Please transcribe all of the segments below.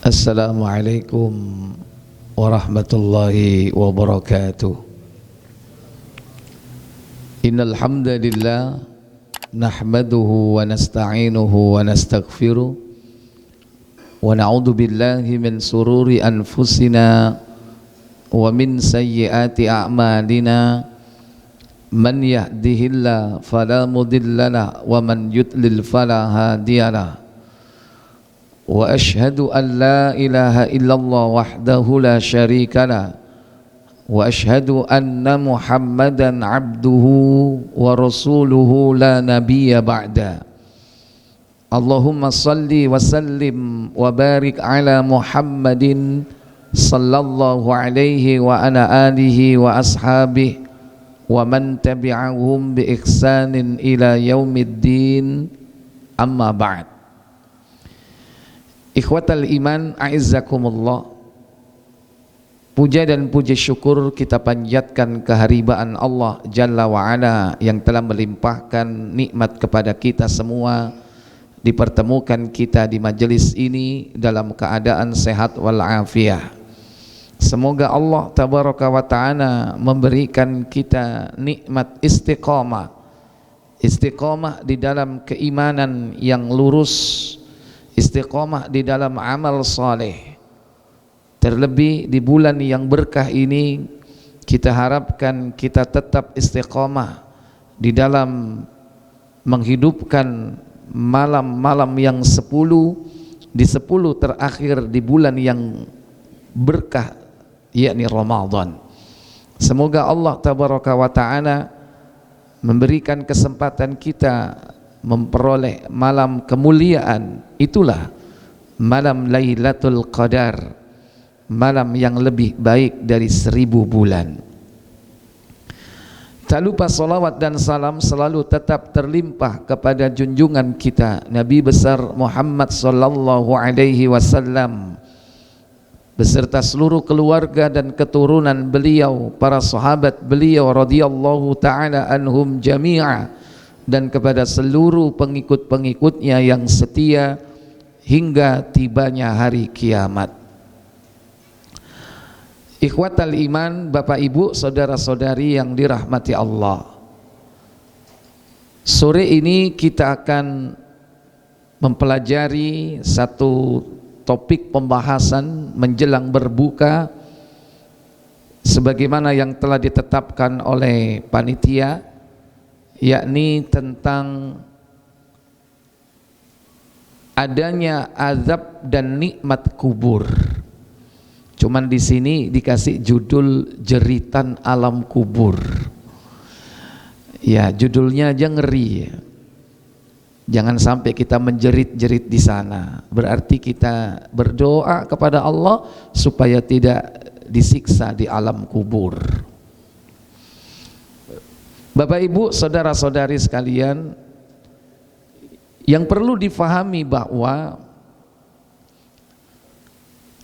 Assalamualaikum warahmatullahi wabarakatuh. Innal hamdalillah nahmaduhu wa nasta'inuhu wa nastaghfiruh wa na'udzu billahi min sururi anfusina wa min sayyiati a'malina. Man yahdihillahu fala mudhillalah wa man yudlil fala hadiyalah. Wa ashhadu an la ilaha illallah wahdahu la syarikalah wa ashhadu anna Muhammadan abduhu wa rasuluhu la nabiyya ba'da. Allahumma salli wa sallim wa barik ala Muhammadin sallallahu alaihi wa ala alihi wa ashabihi wa man tabi'ahum bi ihsanin ila yaumiddin, amma ba'd. Ikhwatal iman, a'izzakumullah. Puja dan puji syukur kita panjatkan keharibaan Allah Jalla wa'ala yang telah melimpahkan nikmat kepada kita semua, dipertemukan kita di majelis ini dalam keadaan sehat walafiat. Semoga Allah tabaraka wa ta'ala memberikan kita nikmat istiqamah, istiqamah di dalam keimanan yang lurus, istiqamah di dalam amal saleh. Terlebih di bulan yang berkah ini, kita harapkan kita tetap istiqamah di dalam menghidupkan malam-malam yang 10 di 10 terakhir di bulan yang berkah, yakni Ramadan. Semoga Allah tabaraka wa ta'ala memberikan kesempatan kita memperoleh malam kemuliaan. Itulah malam Lailatul Qadar, malam yang lebih baik dari 1000 bulan. Tak lupa salawat dan salam selalu tetap terlimpah kepada junjungan kita Nabi besar Muhammad sallallahu alaihi wasallam beserta seluruh keluarga dan keturunan beliau, para sahabat beliau radhiyallahu ta'ala anhum jami'a, dan kepada seluruh pengikut-pengikutnya yang setia hingga tibanya hari kiamat. Ikhwatal iman, Bapak Ibu, saudara-saudari yang dirahmati Allah, sore ini kita akan mempelajari satu topik pembahasan menjelang berbuka sebagaimana yang telah ditetapkan oleh panitia, yakni tentang adanya azab dan nikmat kubur. Cuman di sini dikasih judul jeritan alam kubur. Ya, judulnya aja ngeri ya. Jangan sampai kita menjerit-jerit di sana. Berarti kita berdoa kepada Allah supaya tidak disiksa di alam kubur. Bapak Ibu, saudara-saudari sekalian, yang perlu difahami bahwa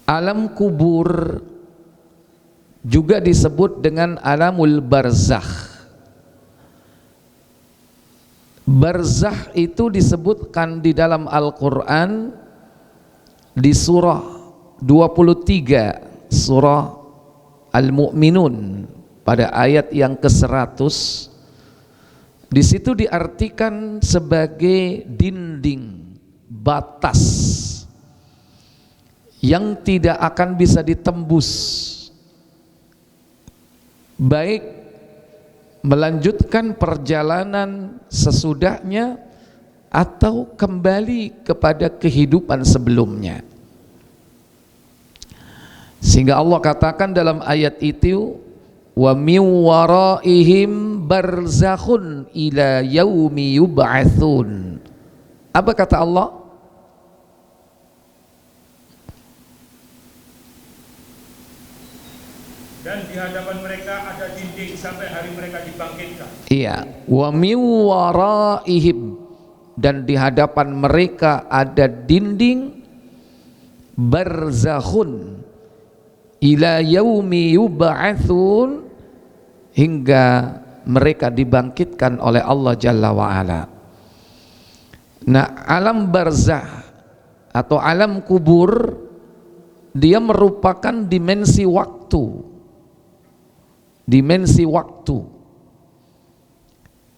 alam kubur juga disebut dengan alamul barzakh. Barzakh itu disebutkan di dalam Al-Quran di surah 23 surah Al-Mu'minun pada ayat yang ke-100. Di situ diartikan sebagai dinding, batas yang tidak akan bisa ditembus, baik melanjutkan perjalanan sesudahnya atau kembali kepada kehidupan sebelumnya. Sehingga Allah katakan dalam ayat itu, wa min waraihim barzakhun ila yaumi yub'atsun. Apa kata Allah? Dan di hadapan mereka ada dinding sampai hari mereka dibangkitkan. Iya, wa min waraihim, dan di hadapan mereka ada dinding, barzakhun ila yaumi yub'atsun, hingga mereka dibangkitkan oleh Allah Jalla wa'ala. Nah, alam barzakh atau alam kubur dia merupakan dimensi waktu. Dimensi waktu.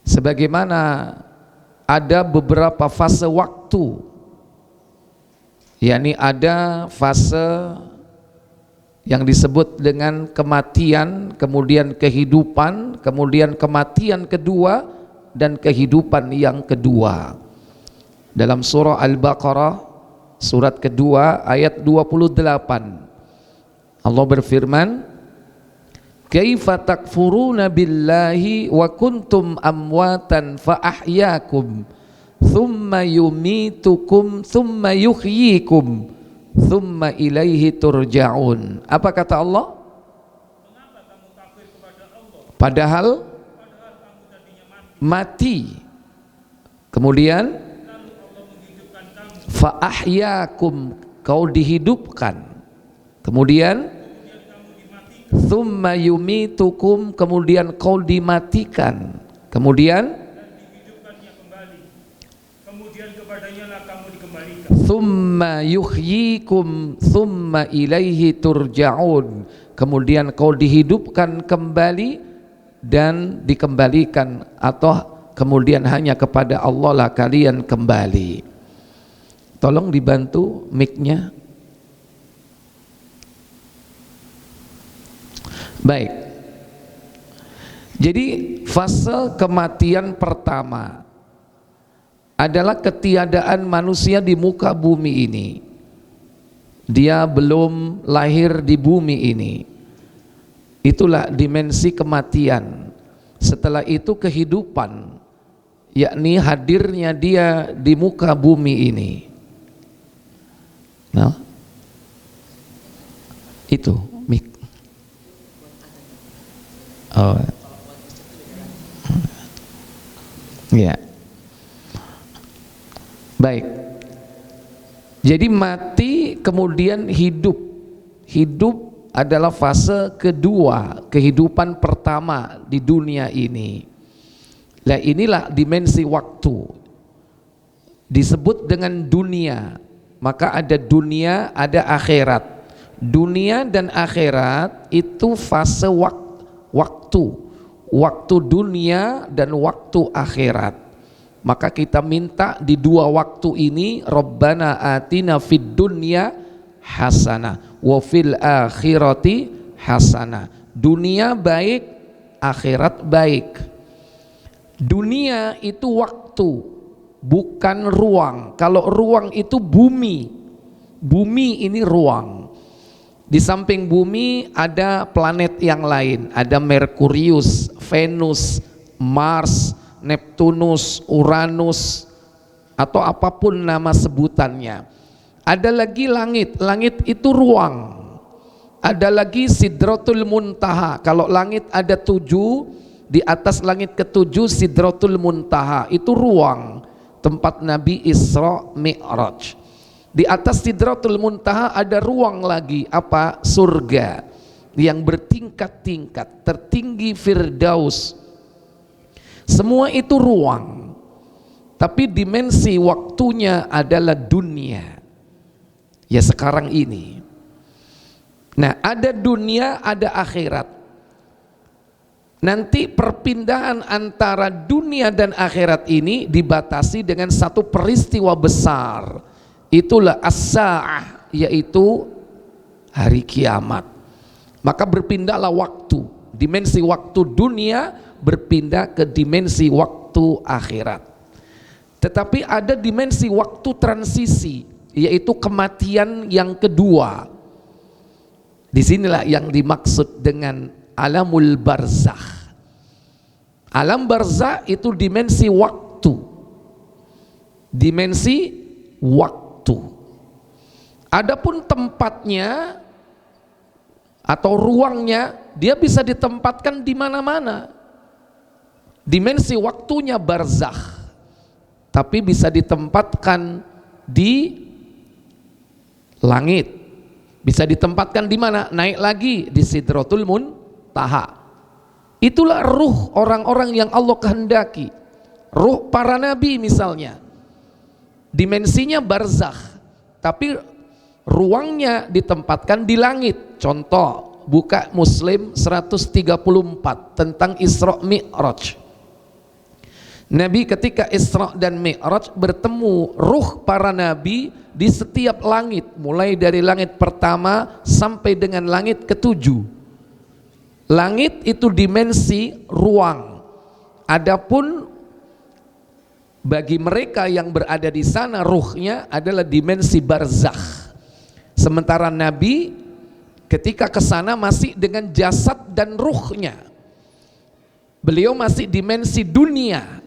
Sebagaimana ada beberapa fase waktu, yakni ada fase yang disebut dengan kematian, kemudian kehidupan, kemudian kematian kedua, dan kehidupan yang kedua. Dalam surah Al-Baqarah surat kedua ayat 28 Allah berfirman, kaifa takfuruna billahi wa kuntum amwatan fa ahyaakum thumma yumitukum thumma yuhyikum thumma ilaihi turja'un. Apa kata Allah? Mengapa kamu kafir kepada Allah? Padahal Kamu tadinya mati. Kemudian lalu Allah menghidupkan kamu. fa ahyaakum, kau dihidupkan. Kemudian Kamu dimatikan. thumma yumitukum, kemudian kau dimatikan. Kemudian Dan dihidupkannya kembali. Kemudian kepadanya lah kamu dikembalikan. thumma yuhyikum thumma ilaihi turja'un, kemudian kau dihidupkan kembali dan dikembalikan, atau kemudian hanya kepada Allah lah kalian kembali. Tolong dibantu mic-nya. Baik. Jadi fase kematian pertama adalah ketiadaan manusia di muka bumi ini. Dia belum lahir di bumi ini. Itulah dimensi kematian. Setelah itu kehidupan, yakni hadirnya dia di muka bumi ini. Nah, itu mik. Oh, ya. Baik. Jadi mati kemudian hidup. Hidup adalah fase kedua, kehidupan pertama di dunia ini. Nah, inilah dimensi waktu. Disebut dengan dunia. Maka ada dunia, ada akhirat. Dunia dan akhirat itu fase waktu. Waktu dunia dan waktu akhirat. Maka kita minta di dua waktu ini, Rabbana atina fid dunya hasanah wa fil akhirati hasanah. Dunia baik, akhirat baik. Dunia itu waktu, bukan ruang. Kalau ruang itu bumi. Bumi ini ruang. Di samping bumi ada planet yang lain, ada Merkurius, Venus, Mars, Neptunus, Uranus, atau apapun nama sebutannya. Ada lagi langit, langit itu ruang. Ada lagi Sidratul Muntaha. Kalau langit ada 7, di atas langit ke-7 Sidratul Muntaha, itu ruang tempat Nabi Isra Mi'raj. Di atas Sidratul Muntaha ada ruang lagi, apa? Surga yang bertingkat-tingkat, tertinggi Firdaus. Semua itu ruang, tapi dimensi waktunya adalah dunia. Ya sekarang ini. Nah, ada dunia, ada akhirat. Nanti perpindahan antara dunia dan akhirat ini dibatasi dengan satu peristiwa besar. Itulah as-sa'ah, yaitu hari kiamat. Maka berpindahlah waktu. Dimensi waktu dunia berpindah ke dimensi waktu akhirat. Tetapi ada dimensi waktu transisi, yaitu kematian yang kedua. Disinilah yang dimaksud dengan alamul barzakh. Alam barzakh itu dimensi waktu. Dimensi waktu. Adapun tempatnya atau ruangnya, dia bisa ditempatkan di mana-mana. Dimensi waktunya barzakh, tapi bisa ditempatkan di langit. Bisa ditempatkan di mana? Naik lagi di Sidratul Muntaha. Itulah ruh orang-orang yang Allah kehendaki. Ruh para nabi misalnya. Dimensinya barzakh, tapi ruangnya ditempatkan di langit. Contoh, buka Muslim 134 tentang Isra Mi'raj. Nabi ketika Isra dan Mi'raj bertemu ruh para nabi di setiap langit, mulai dari langit pertama sampai dengan langit ketujuh. Langit itu dimensi ruang. Adapun bagi mereka yang berada di sana ruhnya adalah dimensi barzakh. Sementara Nabi ketika ke sana masih dengan jasad dan ruhnya. Beliau masih dimensi dunia.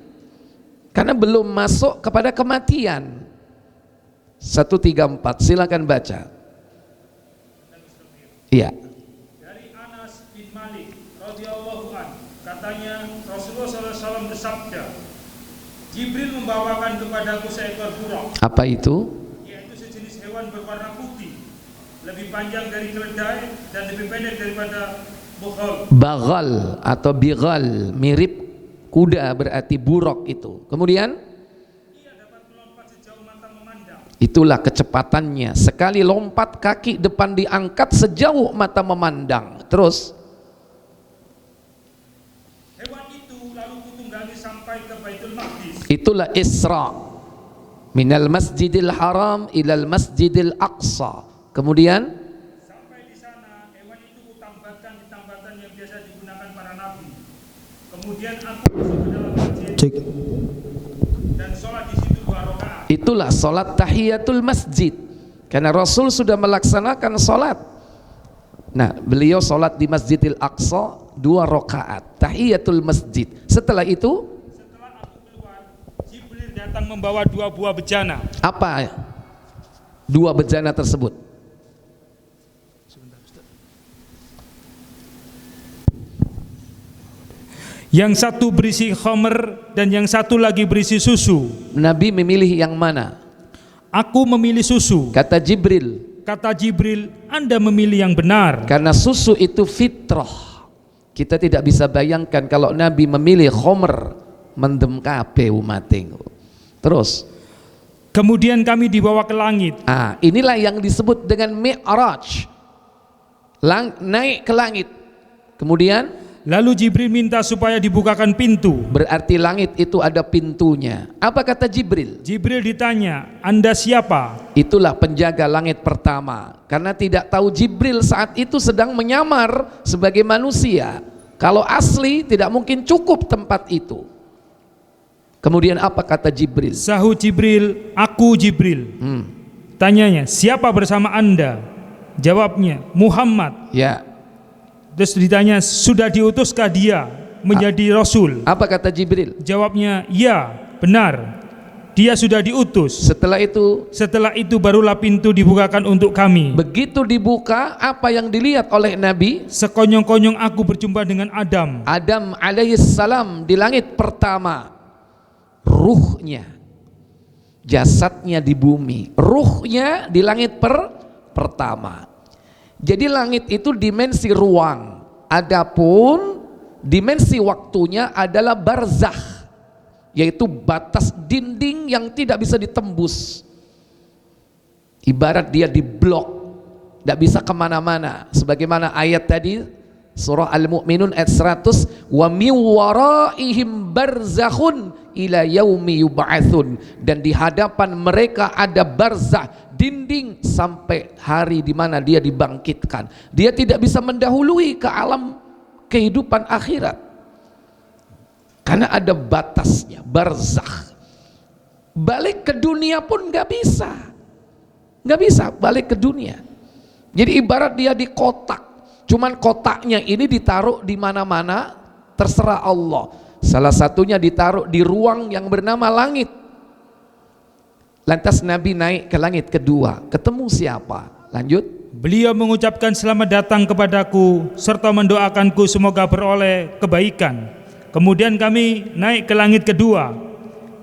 Karena belum masuk kepada kematian. 134, silakan baca. Iya. Dari Anas bin Malik radhiyallahu an, katanya Rasulullah SAW bersabda, Jibril membawakan kepadaku seekor buraq. Apa itu? Yaitu sejenis hewan berwarna putih, lebih panjang dari keledai dan lebih pendek daripada bukhol. Baghal atau bighal, mirip kuda berarti buruk itu. Kemudian Ia dapat melompat sejauh mata memandang. itulah kecepatannya. Sekali lompat kaki depan diangkat sejauh mata memandang. Terus Hewan itu lalu kutunggangi sampai ke Baitul Maqdis. itulah Isra. Minal Masjidil Haram ilal Masjidil Aqsa. Kemudian Sampai di sana hewan itu kutambatkan di tambatan yang biasa digunakan para nabi. Kemudian aku masuk ke dalam masjid dan sholat di situ 2 rakaat. itulah sholat tahiyatul masjid. Karena Rasul sudah melaksanakan sholat. Nah, beliau sholat di Masjidil Aqsa 2 rakaat tahiyatul masjid. Setelah itu Setelah aku keluar, Jibril datang membawa 2 buah bejana. apa 2 bejana tersebut? Yang satu berisi khamr dan yang satu lagi berisi susu. Nabi memilih yang mana? Aku memilih susu. Kata Jibril, Kata Jibril, Anda memilih yang benar. karena susu itu fitrah. Kita tidak bisa bayangkan kalau Nabi memilih khamr, mendem kabeh umating. Terus Kemudian kami dibawa ke langit. inilah yang disebut dengan Mi'raj. Naik ke langit. Kemudian Lalu Jibril minta supaya dibukakan pintu. berarti langit itu ada pintunya. Apa kata Jibril? Jibril ditanya, Anda siapa? Itulah penjaga langit pertama. Karena tidak tahu Jibril saat itu sedang menyamar sebagai manusia. Kalau asli tidak mungkin cukup tempat itu. Kemudian apa kata Jibril? Sahut Jibril, aku Jibril. Tanyanya, siapa bersama Anda? Jawabnya, Muhammad. Ya. Terus ditanya, sudah diutuskah dia menjadi Rasul? Apa kata Jibril? Jawabnya, ya, benar. Dia sudah diutus. Setelah itu barulah pintu dibukakan untuk kami. Begitu dibuka, apa yang dilihat oleh Nabi? Sekonyong-konyong aku berjumpa dengan Adam. Adam alaihissalam di langit pertama. Ruhnya, jasadnya di bumi, ruhnya di langit pertama. Jadi langit itu dimensi ruang. Adapun dimensi waktunya adalah barzakh, yaitu batas dinding yang tidak bisa ditembus. Ibarat dia diblok, tidak bisa kemana-mana. Sebagaimana ayat tadi surah Al-Mu'minun ayat 100, wa min waraihim barzakhun ila yaumi yub'atsun, dan di hadapan mereka ada barzakh, dinding sampai hari di mana dia dibangkitkan. Dia tidak bisa mendahului ke alam kehidupan akhirat karena ada batasnya, barzakh. Balik ke dunia pun nggak bisa balik ke dunia. Jadi ibarat dia di kotak, cuman kotaknya ini ditaruh di mana-mana, terserah Allah. Salah satunya ditaruh di ruang yang bernama langit. Lantas Nabi naik ke langit kedua, ketemu siapa? Lanjut. Beliau mengucapkan selamat datang kepadaku serta mendoakanku semoga beroleh kebaikan. Kemudian kami naik ke langit kedua.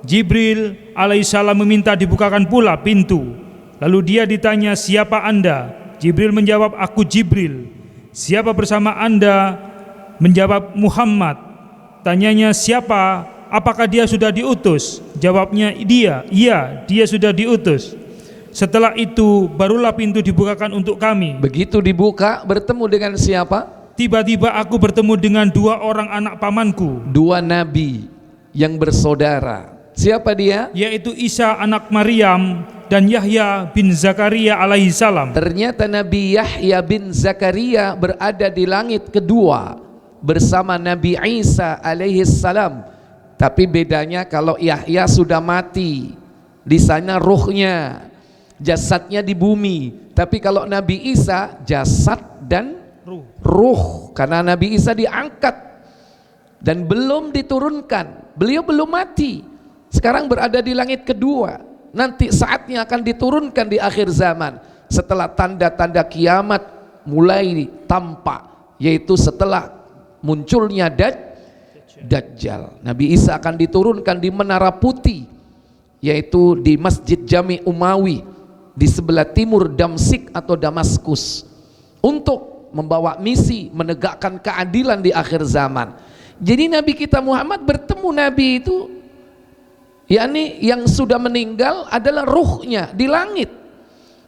Jibril alaihissalam meminta dibukakan pula pintu. Lalu dia ditanya, siapa Anda? Jibril menjawab, aku Jibril. Siapa bersama Anda? Menjawab, Muhammad. Tanyanya, siapa? Apakah dia sudah diutus? Jawabnya, dia sudah diutus. Setelah itu barulah pintu dibukakan untuk kami. Begitu dibuka, bertemu dengan siapa? Tiba-tiba aku bertemu dengan dua orang anak pamanku, Dua nabi yang bersaudara. Siapa dia? yaitu Isa anak Maryam dan Yahya bin Zakaria alaihi salam. Ternyata Nabi Yahya bin Zakaria berada di langit kedua bersama Nabi Isa alaihi salam. Tapi bedanya kalau Yahya sudah mati, di sana ruhnya, jasadnya di bumi. Tapi kalau Nabi Isa jasad dan ruh, karena Nabi Isa diangkat dan belum diturunkan. Beliau belum mati, sekarang berada di langit kedua. Nanti saatnya akan diturunkan di akhir zaman, setelah tanda-tanda kiamat mulai tampak, yaitu setelah munculnya Dajjal. Nabi Isa akan diturunkan di Menara Putih, yaitu di Masjid Jami Umawi di sebelah timur Damsik atau Damaskus, untuk membawa misi menegakkan keadilan di akhir zaman. Jadi Nabi kita Muhammad bertemu Nabi itu, yakni yang sudah meninggal adalah ruhnya di langit,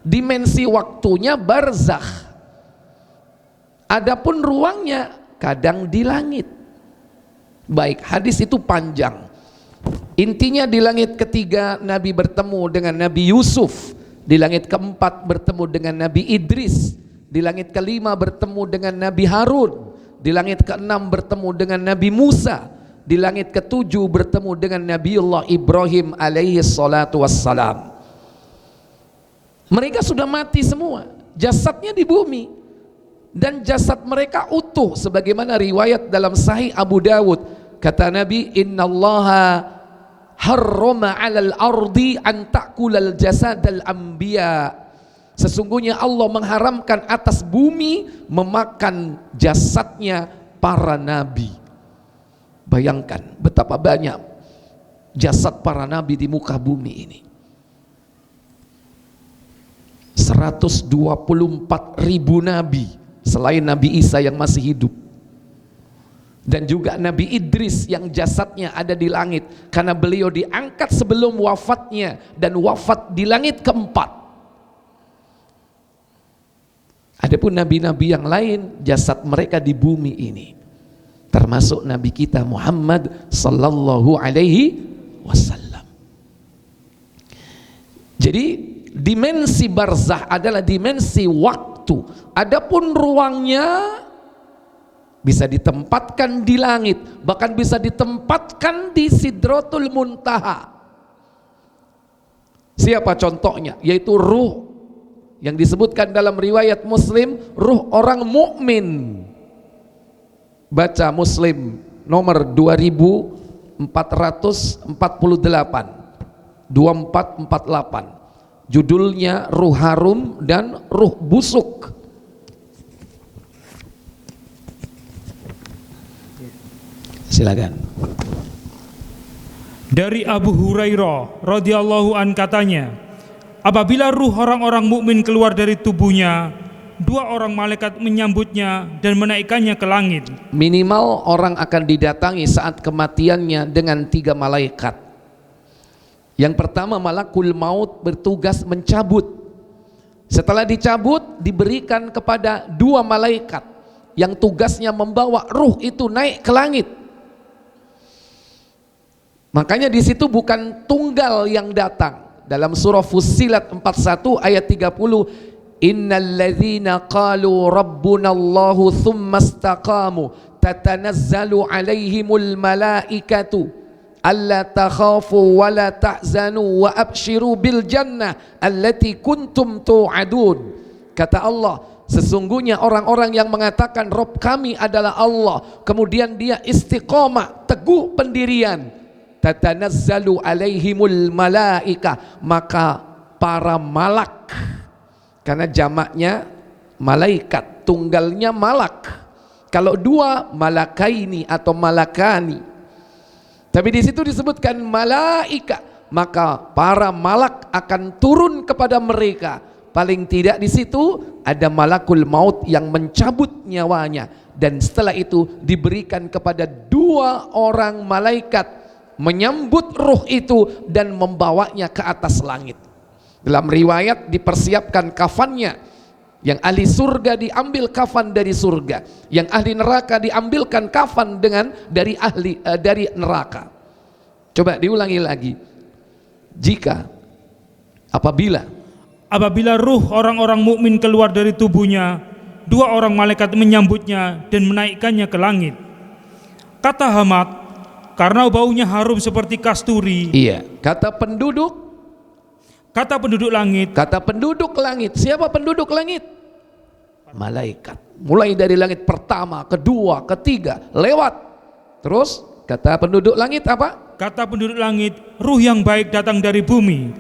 dimensi waktunya barzakh, adapun ruangnya kadang di langit. Baik, hadis itu panjang. Intinya di langit ketiga Nabi bertemu dengan Nabi Yusuf, di langit keempat bertemu dengan Nabi Idris, di langit kelima bertemu dengan Nabi Harun, di langit keenam bertemu dengan Nabi Musa, di langit ketujuh bertemu dengan Nabiullah Ibrahim alaihi salatu wassalam. Mereka sudah mati semua, jasadnya di bumi, dan jasad mereka utuh sebagaimana riwayat dalam Sahih Abu Dawud. Kata Nabi, innallaha harrama 'alal ardi an ta'kulal jasadal anbiya. Sesungguhnya Allah mengharamkan atas bumi memakan jasadnya para nabi. Bayangkan betapa banyak jasad para nabi di muka bumi ini. 124.000 nabi selain Nabi Isa yang masih hidup, dan juga Nabi Idris yang jasadnya ada di langit karena beliau diangkat sebelum wafatnya dan wafat di langit keempat. Adapun nabi-nabi yang lain jasad mereka di bumi ini, termasuk Nabi kita Muhammad sallallahu alaihi wasallam. Jadi dimensi barzah adalah dimensi waktu, adapun ruangnya bisa ditempatkan di langit, bahkan bisa ditempatkan di Sidratul Muntaha. Siapa contohnya? Yaitu ruh yang disebutkan dalam riwayat Muslim, ruh orang mukmin. Baca Muslim nomor 2448 2448, judulnya ruh harum dan ruh busuk. Silakan. Dari Abu Hurairah radhiyallahu an katanya, apabila ruh orang-orang mukmin keluar dari tubuhnya, dua orang malaikat menyambutnya dan menaikkannya ke langit. Minimal orang akan didatangi saat kematiannya dengan 3 malaikat. Yang pertama, malakul maut bertugas mencabut. Setelah dicabut, diberikan kepada 2 malaikat yang tugasnya membawa ruh itu naik ke langit. Makanya di situ bukan tunggal yang datang. Dalam surah Fussilat 41 ayat 30, innalladzina qalu rabbunallahu thumma istaqamu tatanazzalu alaihimul malaikatu alla takhafu wa la tahzanu wa abshiru bil jannah allati kuntum tu'adun. Kata Allah, sesungguhnya orang-orang yang mengatakan Rabb kami adalah Allah, kemudian dia istiqomah, teguh pendirian, tatanazzalu alaihimul malaika, maka para malak, karena jamaknya malaikat, tunggalnya malak. Kalau 2 malakaini atau malakani, tapi di situ disebutkan malaika, maka para malak akan turun kepada mereka. Paling tidak di situ ada malakul maut yang mencabut nyawanya, dan setelah itu diberikan kepada 2 orang malaikat menyambut ruh itu dan membawanya ke atas langit. Dalam riwayat dipersiapkan kafannya. Yang ahli surga diambil kafan dari surga, yang ahli neraka diambilkan kafan dari neraka. Coba diulangi lagi. Apabila ruh orang-orang mukmin keluar dari tubuhnya, 2 orang malaikat menyambutnya dan menaikkannya ke langit. Kata Hamad, karena baunya harum seperti kasturi. Iya. Kata penduduk langit. Kata penduduk langit. Siapa penduduk langit? Malaikat. Mulai dari langit pertama, kedua, ketiga, lewat. Terus kata penduduk langit apa? Kata penduduk langit, ruh yang baik datang dari bumi.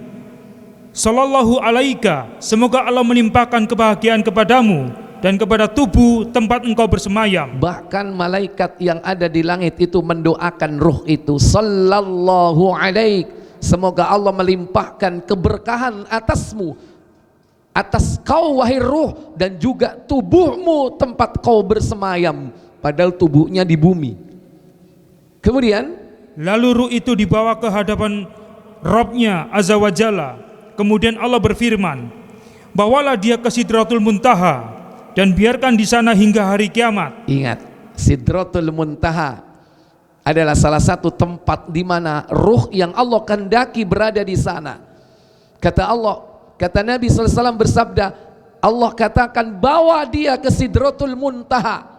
Sallallahu alaika, semoga Allah melimpahkan kebahagiaan kepadamu dan kepada tubuh tempat engkau bersemayam. Bahkan malaikat yang ada di langit itu mendoakan ruh itu, sallallahu alaik, semoga Allah melimpahkan keberkahan atasmu, atas kau wahai ruh, dan juga tubuhmu tempat kau bersemayam, padahal tubuhnya di bumi. Kemudian lalu ruh itu dibawa ke hadapan Rabbnya Azza wa Jalla. Kemudian Allah berfirman, bawalah dia ke Sidratul Muntaha dan biarkan di sana hingga hari kiamat. Ingat, Sidratul Muntaha adalah salah satu tempat di mana ruh yang Allah kehendaki berada di sana. Kata Nabi SAW bersabda, Allah katakan bawa dia ke Sidratul Muntaha.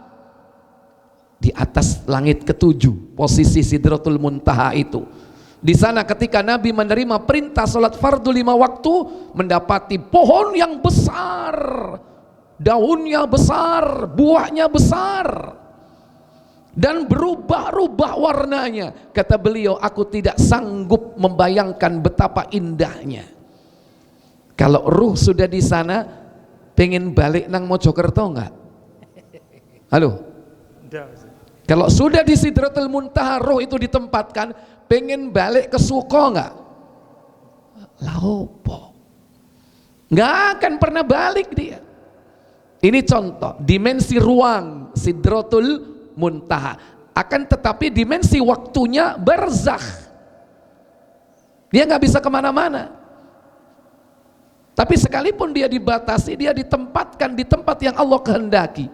Di atas langit ke-7 posisi Sidratul Muntaha itu. Di sana ketika Nabi menerima perintah salat fardu 5 waktu, mendapati pohon yang besar, daunnya besar, buahnya besar, dan berubah-ubah warnanya. Kata beliau, aku tidak sanggup membayangkan betapa indahnya. Kalau ruh sudah di sana, pengen balik nang Mojokerto enggak? Halo? Kalau sudah di Sidratul Muntaha, ruh itu ditempatkan, pengen balik ke Suko enggak? Laopo? Enggak akan pernah balik dia. Ini contoh dimensi ruang Sidratul Muntaha. Akan tetapi dimensi waktunya barzakh, dia nggak bisa kemana-mana. Tapi sekalipun dia dibatasi, dia ditempatkan di tempat yang Allah kehendaki.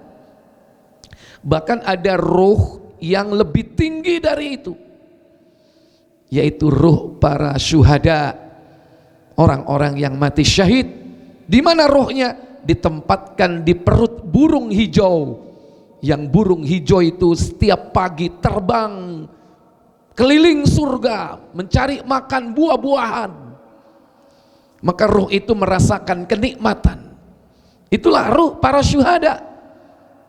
Bahkan ada ruh yang lebih tinggi dari itu, yaitu ruh para syuhada, orang-orang yang mati syahid. Di mana ruhnya? Ditempatkan di perut burung hijau. Yang burung hijau itu setiap pagi terbang keliling surga mencari makan buah-buahan. Maka ruh itu merasakan kenikmatan. Itulah ruh para syuhada.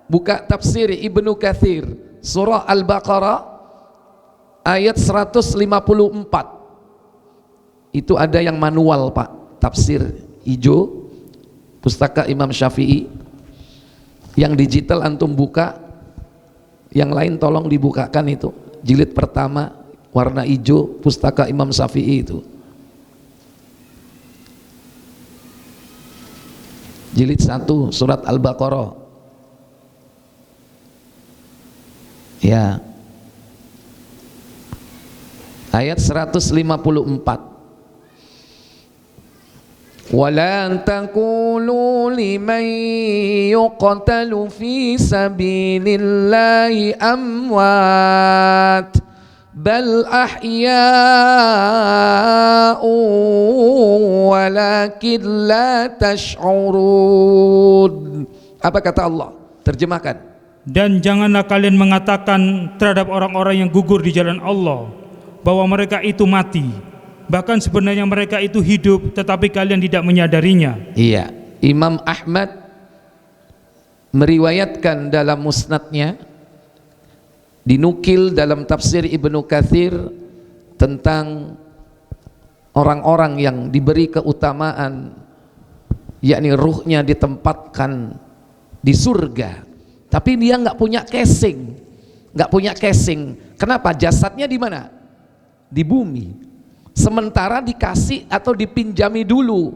Buka tafsir Ibnu Katsir surah Al-Baqarah ayat 154. Itu ada yang manual Pak, tafsir hijau, pustaka Imam Syafi'i. Yang digital antum buka, yang lain tolong dibukakan itu. Jilid pertama warna hijau, pustaka Imam Syafi'i itu. Jilid 1 surat Al-Baqarah. Ya. Ayat 154. وَلَا تَقُولُوا لِمَنْ يُقْتَلُ فِي سَبِيلِ اللَّهِ أَمْوَاتٌ بَلْ أَحْيَاءٌ وَلَكِنْ لَا تَشْعُرُونَ. Apa kata Allah? Terjemahkan. Dan janganlah kalian mengatakan terhadap orang-orang yang gugur di jalan Allah bahwa mereka itu mati. Bahkan sebenarnya mereka itu hidup, tetapi kalian tidak menyadarinya. Iya, Imam Ahmad meriwayatkan dalam musnadnya, dinukil dalam tafsir Ibnu Katsir tentang orang-orang yang diberi keutamaan, yakni ruhnya ditempatkan di surga, tapi dia nggak punya casing, Kenapa? Jasadnya di mana? Di bumi. Sementara dikasih atau dipinjami dulu,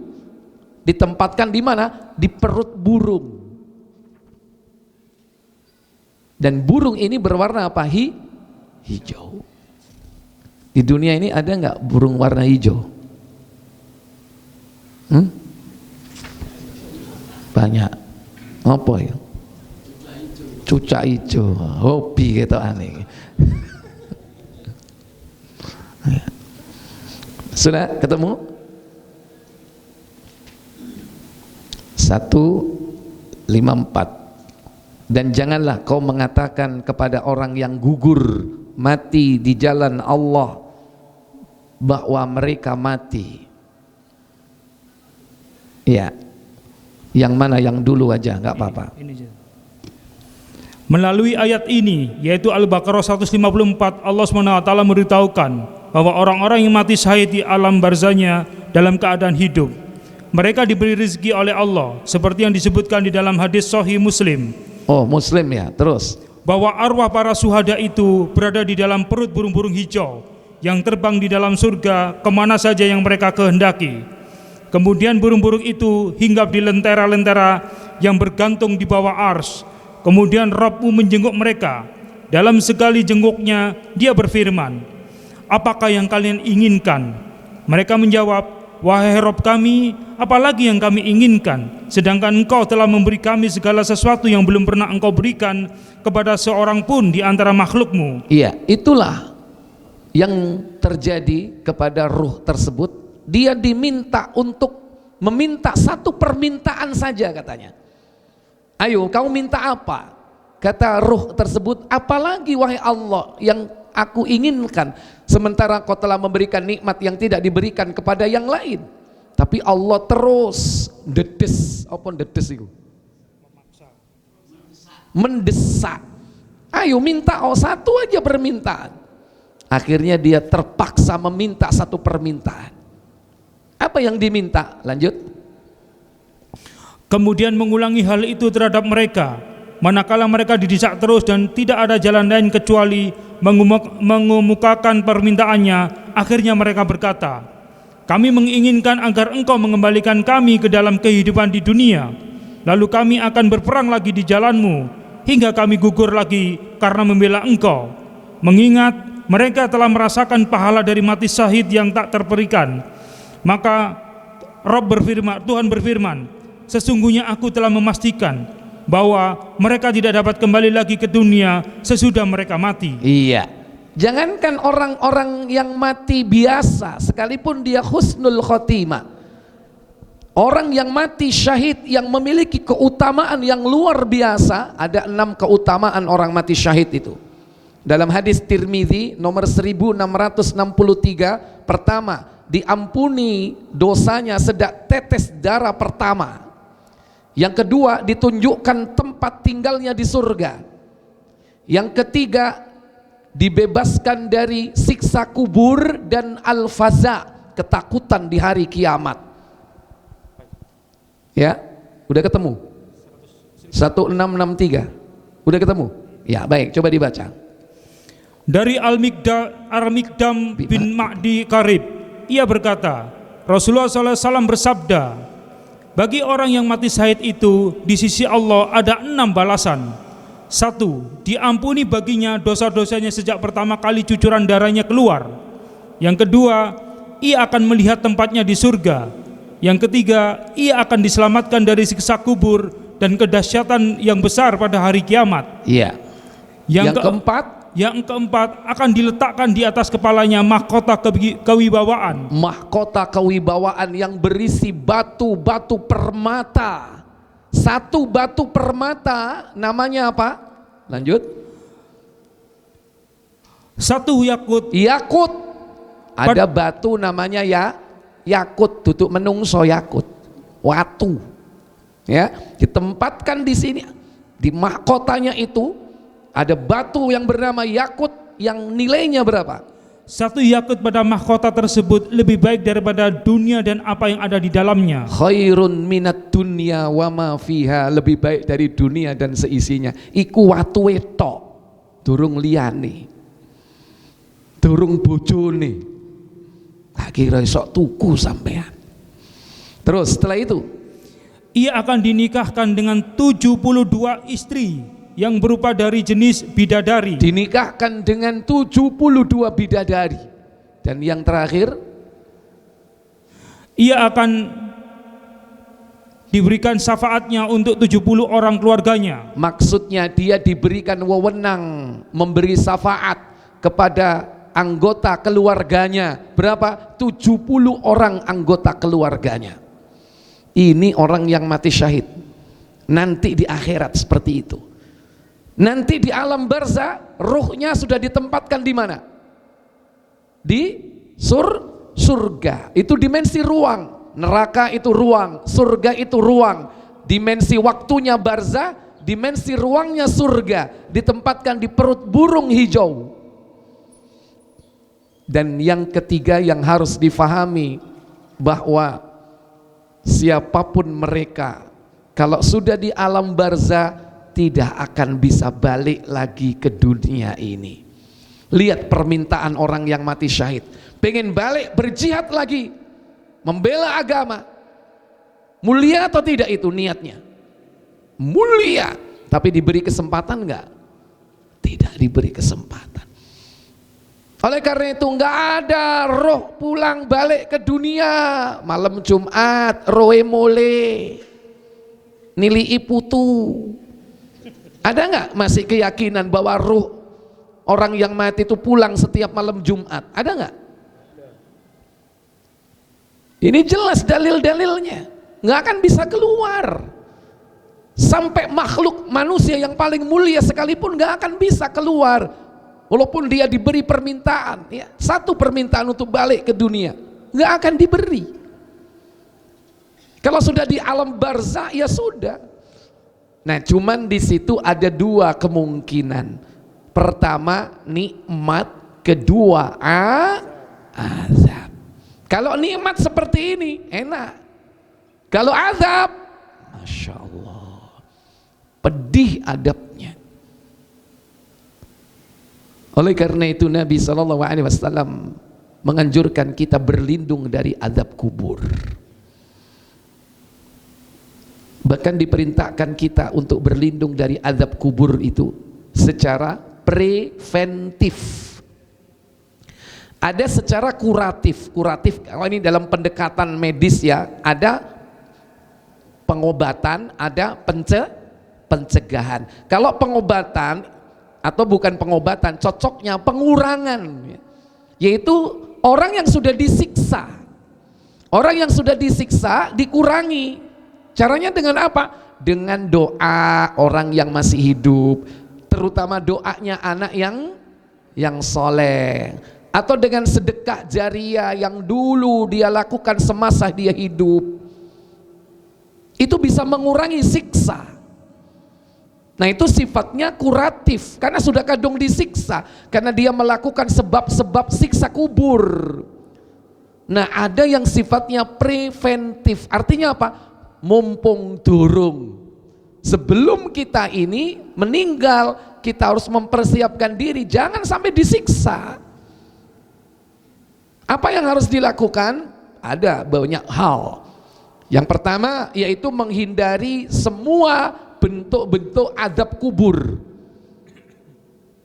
ditempatkan di mana? Di perut burung. Dan burung ini berwarna apa? Hijau. Di dunia ini ada nggak burung warna hijau? banyak. Apa ya? Cucak ijo, hobi gitu aneh. Sudah ketemu? 154. Dan janganlah kau mengatakan kepada orang yang gugur mati di jalan Allah bahwa mereka mati. Ya, yang mana yang dulu aja, nggak apa-apa. Melalui ayat ini, yaitu Al-Baqarah 154, Allah SWT memberitahukan bahwa orang-orang yang mati syahid di alam barzahnya dalam keadaan hidup, mereka diberi rezeki oleh Allah, seperti yang disebutkan di dalam hadis Sahih Muslim. Oh, Muslim ya, terus. Bahwa arwah para syuhada itu berada di dalam perut burung-burung hijau yang terbang di dalam surga kemana saja yang mereka kehendaki. Kemudian burung-burung itu hinggap di lentera-lentera yang bergantung di bawah ars. Kemudian Rabb-Mu menjenguk mereka. Dalam sekali jenguknya dia berfirman, apakah yang kalian inginkan? Mereka menjawab, wahai Rabb kami, apalagi yang kami inginkan, sedangkan Engkau telah memberi kami segala sesuatu yang belum pernah Engkau berikan kepada seorang pun di antara makhluk-Mu. Iya, itulah yang terjadi kepada ruh tersebut. Dia diminta untuk meminta satu permintaan saja katanya. Ayo kau minta apa? Kata ruh tersebut, apalagi wahai Allah yang aku inginkan, sementara kau telah memberikan nikmat yang tidak diberikan kepada yang lain. Tapi Allah terus dedes, apa dedes itu? Mendesak. Ayo minta satu aja permintaan. Akhirnya dia terpaksa meminta satu permintaan. Apa yang diminta? Lanjut. Kemudian mengulangi hal itu terhadap mereka, manakala mereka didesak terus dan tidak ada jalan lain kecuali mengemukakan permintaannya. Akhirnya mereka berkata, kami menginginkan agar Engkau mengembalikan kami ke dalam kehidupan di dunia, lalu kami akan berperang lagi di jalan-Mu hingga kami gugur lagi karena membela Engkau. Mengingat mereka telah merasakan pahala dari mati syahid yang tak terperikan. Maka Tuhan berfirman, sesungguhnya aku telah memastikan bahwa mereka tidak dapat kembali lagi ke dunia sesudah mereka mati. Iya. Jangankan orang-orang yang mati biasa, sekalipun dia husnul khotimah, orang yang mati syahid yang memiliki keutamaan yang luar biasa, ada 6 keutamaan orang mati syahid itu. Dalam hadis Tirmidzi nomor 1663, pertama, diampuni dosanya sedak tetes darah pertama. Yang kedua, ditunjukkan tempat tinggalnya di surga. Yang ketiga, dibebaskan dari siksa kubur dan al-faza, ketakutan di hari kiamat. Ya, udah ketemu? 1663. Udah ketemu? Ya, baik, coba dibaca. Dari Al-Mikdam bin Ma'di Karib, ia berkata, Rasulullah SAW bersabda, bagi orang yang mati syahid itu di sisi Allah ada 6 balasan. 1. Diampuni baginya dosa-dosanya sejak pertama kali cucuran darahnya keluar. Yang kedua, ia akan melihat tempatnya di surga. Yang ketiga, ia akan diselamatkan dari siksa kubur dan kedahsyatan yang besar pada hari kiamat. Iya. Yang keempat akan diletakkan di atas kepalanya mahkota kewibawaan. Mahkota kewibawaan yang berisi batu-batu permata. Satu batu permata namanya apa? Lanjut. 1 yakut. Yakut. Ada batu namanya yakut, duduk menungso yakut. Watu. Ya, ditempatkan di sini. Di mahkotanya itu ada batu yang bernama yakut yang nilainya berapa? 1 yakut pada mahkota tersebut lebih baik daripada dunia dan apa yang ada di dalamnya. Khairun minat dunya wa ma fiha, lebih baik dari dunia dan seisinya. Iku watu etok, durung liyane, durung bojone. Tak kira sok tuku sampean. Terus setelah itu, ia akan dinikahkan dengan 72 istri yang berupa dari jenis bidadari. Dinikahkan dengan 72 bidadari. Dan yang terakhir, ia akan diberikan syafaatnya untuk 70 orang keluarganya. Maksudnya dia diberikan wewenang memberi syafaat kepada anggota keluarganya. Berapa? 70 orang anggota keluarganya. Ini orang yang mati syahid. Nanti di akhirat seperti itu. Nanti di alam barzah ruhnya sudah ditempatkan di mana? Di surga. Itu dimensi ruang. Neraka itu ruang, surga itu ruang. Dimensi waktunya barzah, dimensi ruangnya surga, ditempatkan di perut burung hijau. Dan yang ketiga yang harus difahami, bahwa siapapun mereka, kalau sudah di alam barzah tidak akan bisa balik lagi ke dunia ini. Lihat permintaan orang yang mati syahid, pengen balik berjihad lagi, membela agama. Mulia atau tidak itu niatnya? Mulia. Tapi diberi kesempatan enggak? Tidak diberi kesempatan. Oleh karena itu enggak ada roh pulang balik ke dunia malam Jumat roe mole nili putu. Ada enggak masih keyakinan bahwa roh orang yang mati itu pulang setiap malam Jumat? Ada enggak? Ini jelas dalil-dalilnya, nggak akan bisa keluar. Sampai makhluk manusia yang paling mulia sekalipun nggak akan bisa keluar, walaupun dia diberi permintaan, ya, satu permintaan untuk balik ke dunia, nggak akan diberi. Kalau sudah di alam barzah ya sudah. Nah, cuman di situ ada dua kemungkinan. Pertama nikmat, kedua azab. Kalau nikmat seperti ini enak. Kalau azab, masya Allah, pedih adabnya. Oleh karena itu Nabi SAW menganjurkan kita berlindung dari azab kubur. Bahkan diperintahkan kita untuk berlindung dari azab kubur itu secara preventif. Ada secara kuratif, kalau ini dalam pendekatan medis ya, ada pengobatan, ada pencegahan. Kalau pengobatan atau bukan pengobatan, cocoknya pengurangan, yaitu orang yang sudah disiksa. Orang yang sudah disiksa dikurangi. Caranya dengan apa? Dengan doa orang yang masih hidup, terutama doanya anak yang soleh. Atau dengan sedekah jariah yang dulu dia lakukan semasa dia hidup, itu bisa mengurangi siksa. Nah itu sifatnya kuratif, karena sudah kadung disiksa, karena dia melakukan sebab-sebab siksa kubur. Nah ada yang sifatnya preventif, artinya apa? Mumpung durung, sebelum kita ini meninggal, kita harus mempersiapkan diri, jangan sampai disiksa. Apa yang harus dilakukan? Ada banyak hal. Yang pertama yaitu menghindari semua bentuk-bentuk azab kubur.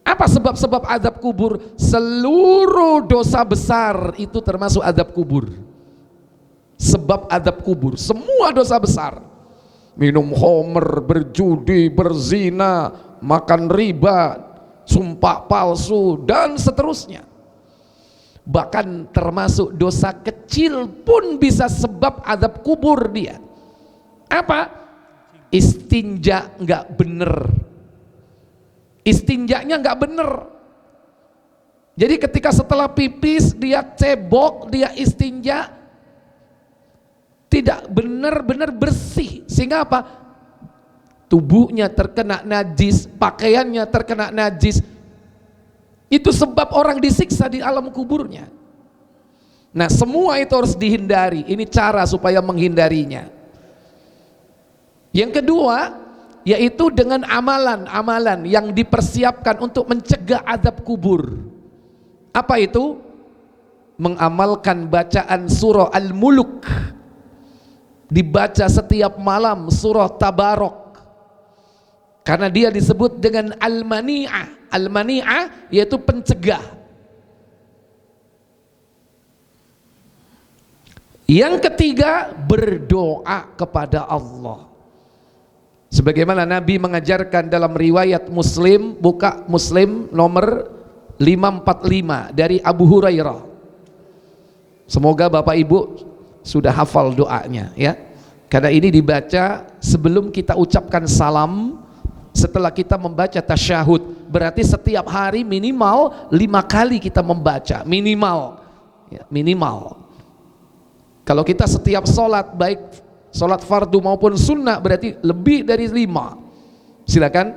Apa sebab-sebab azab kubur? Seluruh dosa besar itu termasuk azab kubur. Sebab azab kubur, semua dosa besar. Minum khamr, berjudi, berzina, makan riba, sumpah palsu dan seterusnya. Bahkan termasuk dosa kecil pun bisa sebab azab kubur dia. Apa? Istinja nggak bener. Istinjanya nggak bener. Jadi ketika setelah pipis dia cebok, dia istinja tidak benar-benar bersih, sehingga apa? Tubuhnya terkena najis, pakaiannya terkena najis. Itu sebab orang disiksa di alam kuburnya. Nah semua itu harus dihindari. Ini cara supaya menghindarinya. Yang kedua yaitu dengan amalan-amalan yang dipersiapkan untuk mencegah azab kubur. Apa itu? Mengamalkan bacaan surah Al-Muluk, dibaca setiap malam surah Tabarok, karena dia disebut dengan Al-Mani'ah. Al-Mani'ah yaitu pencegah. Yang ketiga, berdoa kepada Allah. Sebagaimana Nabi mengajarkan dalam riwayat Muslim, buka Muslim nomor 545 dari Abu Hurairah. Semoga Bapak Ibu sudah hafal doanya ya. Karena ini dibaca sebelum kita ucapkan salam, setelah kita membaca tasyahud. Berarti setiap hari minimal 5 kali kita membaca, minimal ya, minimal. Kalau kita setiap sholat, baik sholat fardu maupun sunnah, berarti lebih dari 5. Silakan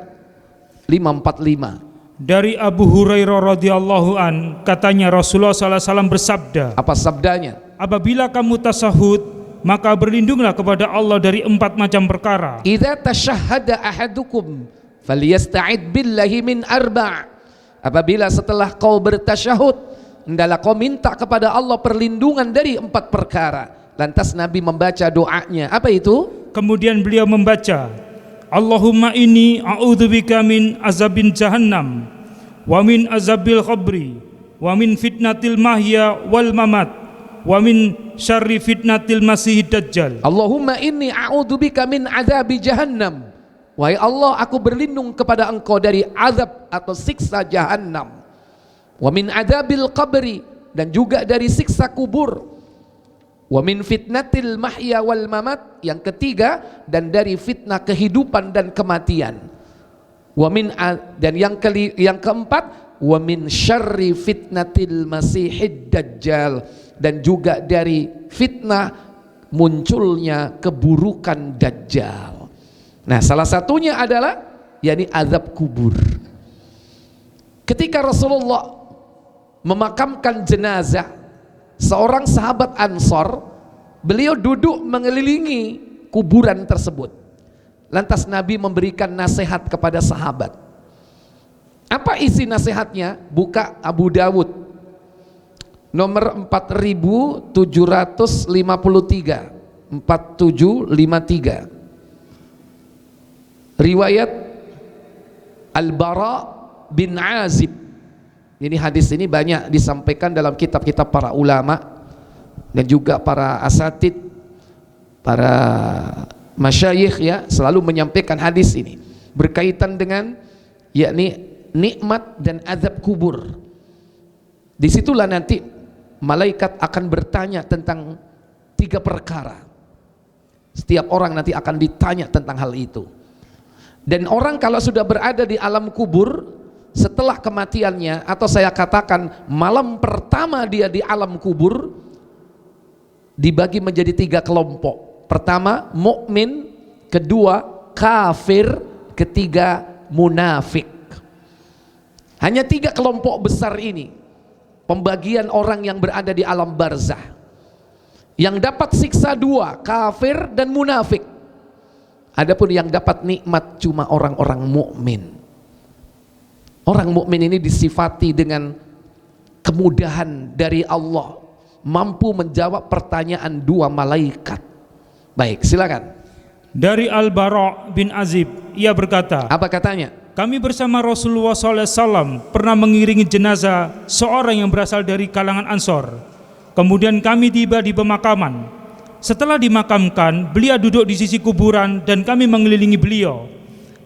545. Dari Abu Hurairah radhiyallahu an, katanya Rasulullah SAW bersabda, apa sabdanya? apabila kamu tasyahud, maka berlindunglah kepada Allah dari 4 macam perkara. Idza tashahhada ahadukum falyasta'id billahi min 4. Apabila setelah kau bertasyahud, hendaklah kau minta kepada Allah perlindungan dari 4 perkara. Lantas Nabi membaca doanya. Apa itu? Kemudian beliau membaca, Allahumma inni a'udzubika min azabin jahannam wa min azabil qabri wa min fitnatil mahya wal mamat wa min syarri fitnatil masihid dajjal. Allahumma inni a'udzubika min azabi jahannam. Wahai Allah, aku berlindung kepada Engkau dari azab atau siksa jahannam. Wa min azabil qabri, dan juga dari siksa kubur. Wa min fitnatil mahya wal mamat, yang ketiga, dan dari fitnah kehidupan dan kematian. Wa min, dan yang keempat, wa min syarri fitnatil masihid dajjal, dan juga dari fitnah munculnya keburukan dajjal. Nah, salah satunya adalah yakni azab kubur. Ketika Rasulullah memakamkan jenazah seorang sahabat Ansor, beliau duduk mengelilingi kuburan tersebut. Lantas Nabi memberikan nasihat kepada sahabat. Apa isi nasihatnya? Buka Abu Dawud nomor 4753, 4753. Riwayat Al-Bara bin Azib. Ini hadis ini banyak disampaikan dalam kitab-kitab para ulama dan juga para asatid, para masyayikh ya, selalu menyampaikan hadis ini berkaitan dengan yakni nikmat dan azab kubur. Disitulah nanti malaikat akan bertanya tentang 3 perkara. Setiap orang nanti akan ditanya tentang hal itu. Dan orang kalau sudah berada di alam kubur setelah kematiannya, atau saya katakan malam pertama dia di alam kubur, dibagi menjadi 3 kelompok. Pertama mukmin, kedua kafir, ketiga munafik. Hanya 3 kelompok besar ini pembagian orang yang berada di alam barzah. Yang dapat siksa 2, kafir dan munafik. Adapun yang dapat nikmat cuma orang-orang mukmin. Orang mukmin ini disifati dengan kemudahan dari Allah, mampu menjawab pertanyaan 2 malaikat. Baik, silakan. Dari Al-Bara bin Azib, ia berkata, apa katanya? kami bersama Rasulullah SAW pernah mengiringi jenazah seorang yang berasal dari kalangan Ansor. Kemudian kami tiba di pemakaman. Setelah dimakamkan, beliau duduk di sisi kuburan dan kami mengelilingi beliau.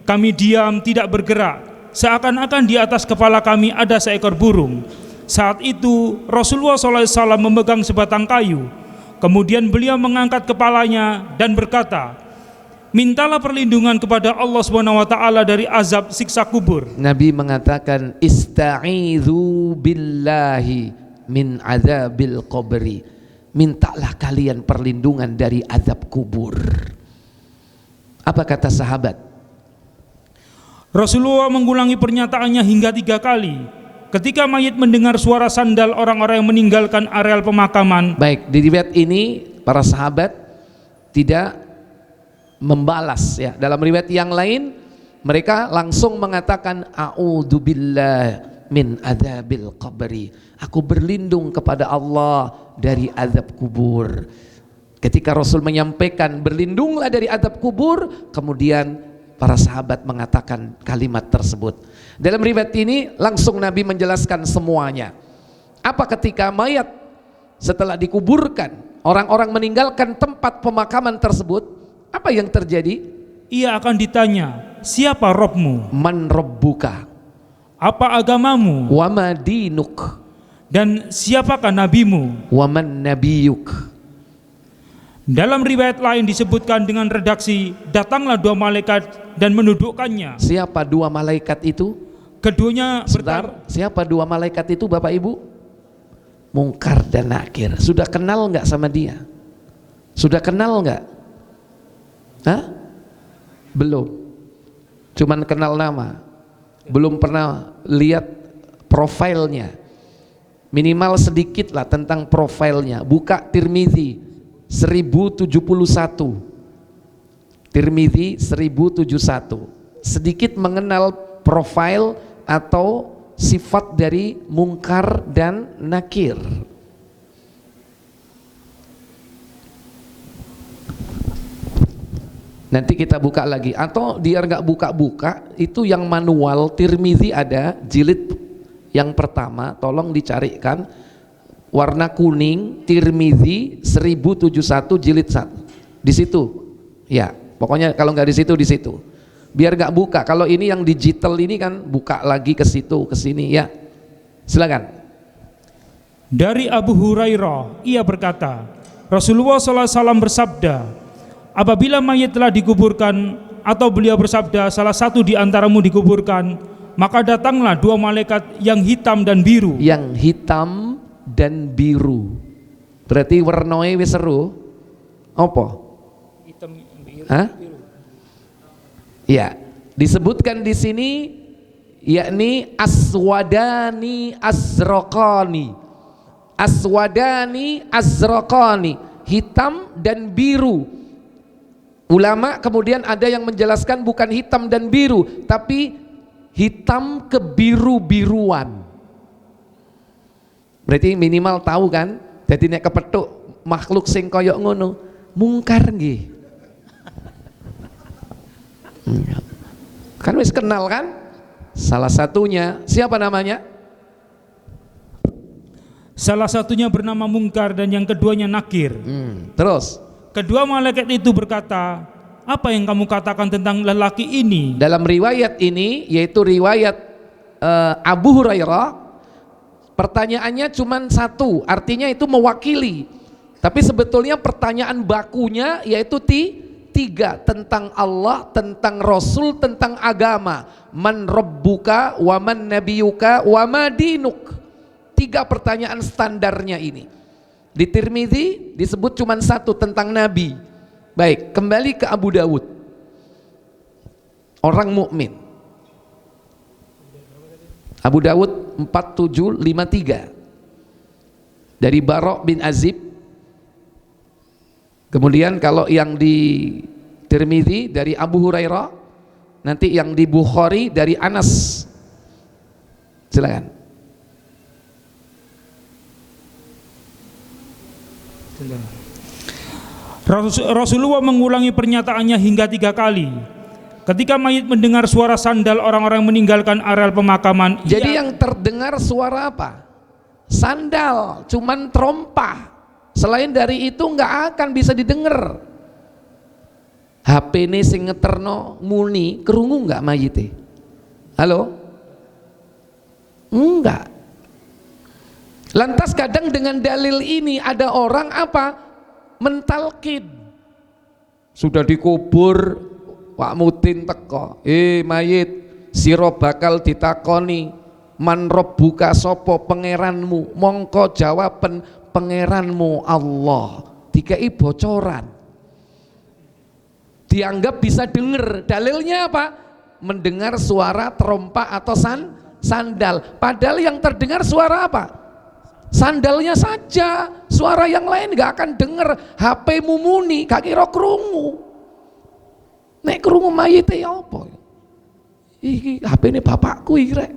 Kami diam, tidak bergerak, seakan-akan di atas kepala kami ada seekor burung. Saat itu Rasulullah SAW memegang sebatang kayu. Kemudian beliau mengangkat kepalanya dan berkata, mintalah perlindungan kepada Allah SWT dari azab siksa kubur. Nabi mengatakan, ista'idzu billahi min azabil qabri. Mintalah kalian perlindungan dari azab kubur. Apa kata sahabat? Rasulullah mengulangi pernyataannya hingga 3 kali. Ketika mayit mendengar suara sandal orang-orang yang meninggalkan areal pemakaman. Baik, di riwayat ini para sahabat tidak membalas ya. Dalam riwayat yang lain mereka langsung mengatakan a'udzubillah min adzabil qabri. Aku berlindung kepada Allah dari azab kubur. Ketika Rasul menyampaikan berlindunglah dari azab kubur, kemudian para sahabat mengatakan kalimat tersebut. Dalam riwayat ini langsung Nabi menjelaskan semuanya. Apa ketika mayat setelah dikuburkan, orang-orang meninggalkan tempat pemakaman tersebut, apa yang terjadi? Ia akan ditanya, siapa Robmu? Man rabbuka? Apa agamamu? Wa ma dinuk? Dan siapakah nabimu? Wa man nabiyuk? Dalam riwayat lain disebutkan dengan redaksi, datanglah dua malaikat dan mendudukkannya. Siapa dua malaikat itu? Keduanya Sebentar, siapa dua malaikat itu Bapak Ibu? Mungkar dan Nakir. Sudah kenal nggak sama dia? Sudah kenal nggak? Hah? Belum. Cuman kenal nama. Belum pernah lihat profilnya. Minimal sedikit lah tentang profilnya. Buka Tirmizi 1071, Tirmizi 1071, sedikit mengenal profil atau sifat dari Mungkar dan Nakir. Nanti kita buka lagi, atau dia nggak buka-buka, itu yang manual Tirmizi ada jilid yang pertama, tolong dicarikan, warna kuning, Tirmizi 1071 jilid 1. Di situ. Ya, pokoknya kalau nggak di situ, di situ. Biar nggak buka. Kalau ini yang digital ini kan buka lagi ke situ, ke sini ya. Silakan. Dari Abu Hurairah, ia berkata, Rasulullah SAW bersabda, apabila mayit telah dikuburkan, atau beliau bersabda, salah satu di antaramu dikuburkan, maka datanglah dua malaikat yang hitam dan biru. Yang hitam dan biru. Berarti warnanya wis seru. Apa? Hitam, biru, Hah? biru. Ya, disebutkan di sini yakni aswadani azraqani. Aswadani azraqani, hitam dan biru. Ulama kemudian ada yang menjelaskan bukan hitam dan biru, tapi hitam kebiru-biruan. Berarti minimal tahu kan? Jadi nek kepethuk makhluk sing koyok ngono, mungkar nggih. Kan wis kenal kan? Salah satunya siapa namanya? Salah satunya bernama Mungkar dan yang keduanya Nakir. Terus Kedua malaikat itu berkata, apa yang kamu katakan tentang lelaki ini? dalam riwayat ini, yaitu riwayat Abu Hurairah, pertanyaannya cuma satu, artinya itu mewakili. Tapi sebetulnya pertanyaan bakunya yaitu tiga, tentang Allah, tentang Rasul, tentang agama. Man rabbuka, wa man nabiyuka, wa ma dinuk. 3 pertanyaan standarnya ini. Di Tirmizi disebut cuma satu, tentang Nabi. Baik, kembali ke Abu Dawud. Orang mukmin. Abu Dawud 4753 dari Barok bin Azib. Kemudian kalau yang di Tirmizi dari Abu Hurairah, nanti yang di Bukhari dari Anas. Silakan. Rasulullah mengulangi pernyataannya hingga 3 kali. Ketika mayit mendengar suara sandal orang-orang meninggalkan areal pemakaman. Jadi yang terdengar suara apa? Sandal, cuman terompah. Selain dari itu nggak akan bisa didengar. HP ini sing ngeterno muni, kerungu nggak mayite? Halo? Enggak. Lantas kadang dengan dalil ini ada orang apa? Mentalkin. Sudah dikubur, Pak Mutin teko, mayit, sira bakal ditakoni, man rabbuka sapa pangeranmu? Mongko jawaben pangeranmu Allah. Dikai bocoran. Dianggap bisa dengar. Dalilnya apa? Mendengar suara terompa atau sandal. Padahal yang terdengar suara apa? Sandalnya saja. Suara yang lain gak akan dengar. HP mumuni, gak kira krungu. Nek krungu mayite ya apa? Iki HP ini bapakku iki rek.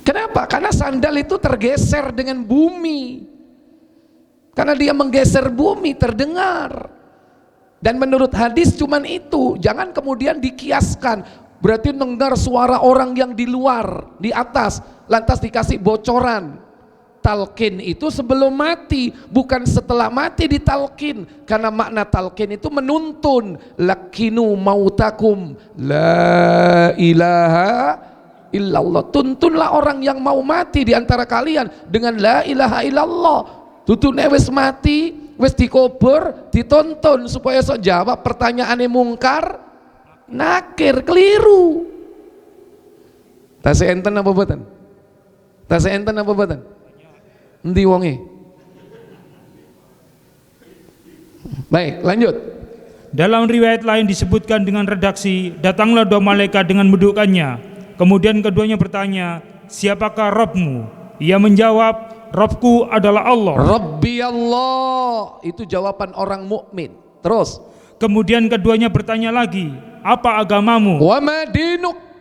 Kenapa? Karena sandal itu tergeser dengan bumi. Karena dia menggeser bumi, terdengar. Dan menurut hadis cuman itu. Jangan kemudian dikiaskan. Berarti dengar suara orang yang di luar, di atas, lantas dikasih bocoran. talqin itu sebelum mati, bukan setelah mati ditalqin. Karena makna talqin itu menuntun, lakinu mautakum la ilaha illallah. Tuntunlah orang yang mau mati di antara kalian dengan la ilaha illallah. Tutune wis mati, wis dikubur, dituntun supaya sok jawab pertanyaane mungkar nakir, keliru. Tasih enten apa boten? Tasih enten apa boten? Endi wonge? Baik, lanjut. Dalam riwayat lain disebutkan dengan redaksi, datanglah dua malaikat dengan mendudukkannya. Kemudian keduanya bertanya, siapakah Rabbmu? Ia menjawab, Rabbku adalah Allah. Rabbi Allah. Itu jawaban orang mukmin. Terus. Kemudian keduanya bertanya lagi, apa agamamu? Wa ma dinuk?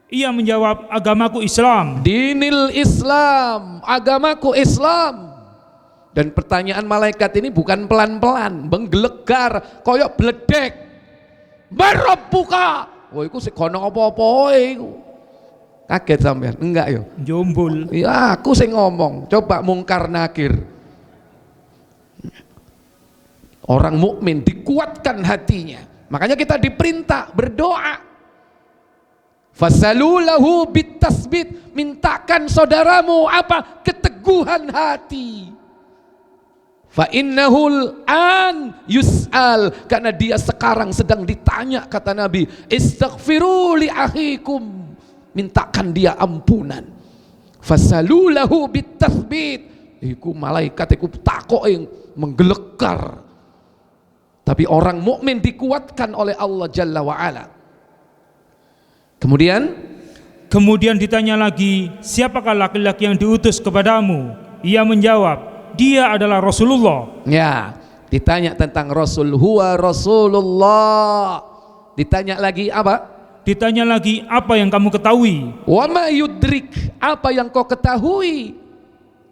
Ia menjawab, agamaku Islam. Dinil Islam, agamaku Islam. Dan pertanyaan malaikat ini bukan pelan-pelan, menggelegar, koyok bledek. Barabbuka. Wah, iku sik kono apa-apa iku. Kaget sampean? Enggak yo. Jombul. Ya, aku sing ngomong. Coba mungkar nakir. Orang mukmin dikuatkan hatinya. Makanya kita diperintah berdoa. Fasalulahu bitasbit, mintakan saudaramu apa? Keteguhan hati. Fa innahul an yus'al, karena dia sekarang sedang ditanya, kata Nabi, istaghfiru li akhikum, mintakan dia ampunan. Fasalulahu bitasbit, iku malaikat iku takok yang menggelegar. Tapi orang mukmin dikuatkan oleh Allah Jalla wa Ala. Kemudian ditanya lagi, siapakah laki-laki yang diutus kepadamu? Ia menjawab, dia adalah Rasulullah. Ya, ditanya tentang Rasul, huwa Rasulullah. Ditanya lagi apa? Ditanya lagi, apa yang kamu ketahui? Wa ma yudrik, apa yang kau ketahui?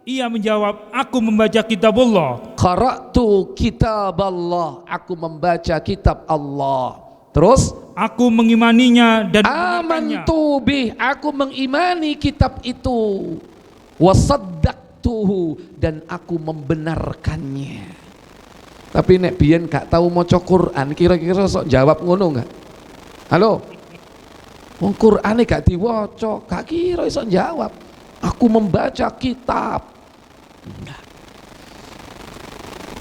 Ia menjawab, aku membaca kitab Allah. Qara'tu kitab Allah, aku membaca kitab Allah. Terus, aku mengimaninya dan amantu bih, aku mengimani kitab itu. Wasaddaqtuhu, dan aku membenarkannya. Tapi nek biyen gak tahu maca Quran, kira-kira sok jawab ngono enggak? Halo? Wong Qur'ane gak diwaca, gak kira iso jawab. Aku membaca kitab. Enggak.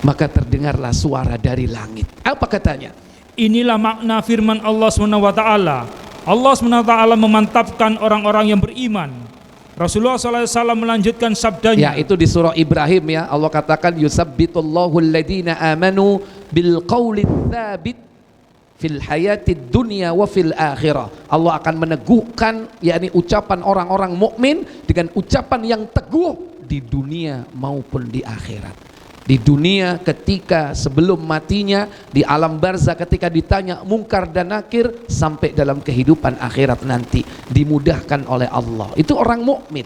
Maka terdengarlah suara dari langit. Apa katanya? Inilah makna firman Allah SWT. Allah SWT memantapkan orang-orang yang beriman. Rasulullah SAW melanjutkan sabdanya. Ya, itu di surah Ibrahim ya. Allah katakan yusabbitullahu alladhina amanu bil qawli tsabit fil hayatid dunya wa fil akhirah. Allah akan meneguhkan, yakni ucapan orang-orang mukmin dengan ucapan yang teguh di dunia maupun di akhirat. Di dunia ketika sebelum matinya, di alam barzah ketika ditanya mungkar dan nakir, sampai dalam kehidupan akhirat nanti dimudahkan oleh Allah. Itu orang mukmin.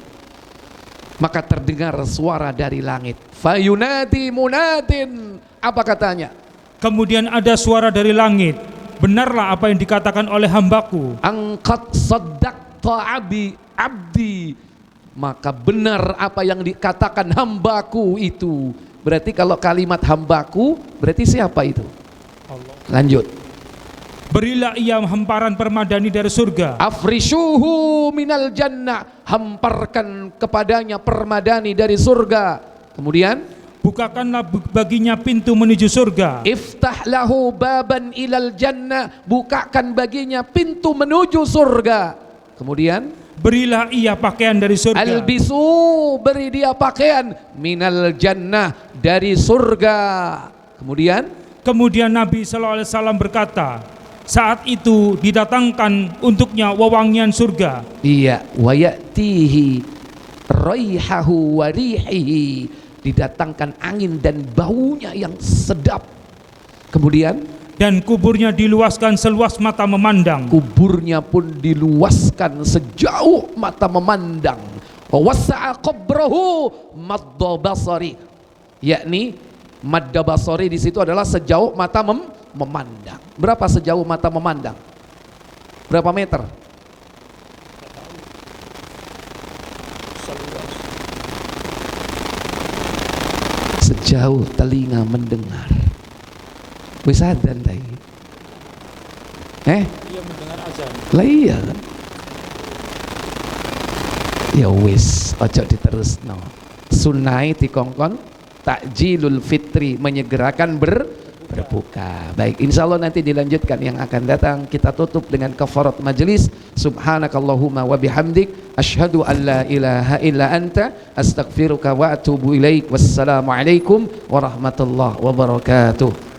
Maka terdengar suara dari langit. Fayunadi munadin. Apa katanya? Kemudian ada suara dari langit. Benarlah apa yang dikatakan oleh hambaku. Angkat saddaqta abdi. Maka benar apa yang dikatakan hambaku itu. Berarti kalau kalimat hambaku, berarti siapa itu? Allah. Lanjut. Berilah ia hamparan permadani dari surga. Afrishuhu minal jannah, hamparkan kepadanya permadani dari surga. Kemudian, bukakanlah baginya pintu menuju surga. Iftah lahu baban ilal jannah, bukakan baginya pintu menuju surga. Kemudian, berilah ia pakaian dari surga. Albisu, beri dia pakaian minal jannah, dari surga. Kemudian Nabi SAW berkata, saat itu didatangkan untuknya wewangian surga. Iya, wa ya'tihi raihahu wa rihihi, didatangkan angin dan baunya yang sedap. Kemudian, dan kuburnya diluaskan seluas mata memandang. Kuburnya pun diluaskan sejauh mata memandang. Wa wasa'a qabrahu madda basari, yakni madda basari di situ adalah sejauh mata memandang. Berapa sejauh mata memandang? Berapa meter? sejauh telinga mendengar. Wis adzan ta iki? Iya mendengar azan. Lah iya kan. Ya wis, ojo diterusno. Sunai dikongkon takjilul fitri, menyegerakan berbuka. Baik, insya Allah nanti dilanjutkan yang akan datang. Kita tutup dengan kafarat majelis. Subhanakallahumma wa bihamdik, asyhadu an la ilaha illa anta, astaghfiruka wa atubu ilaik. Wassalamualaikum warahmatullahi wabarakatuh.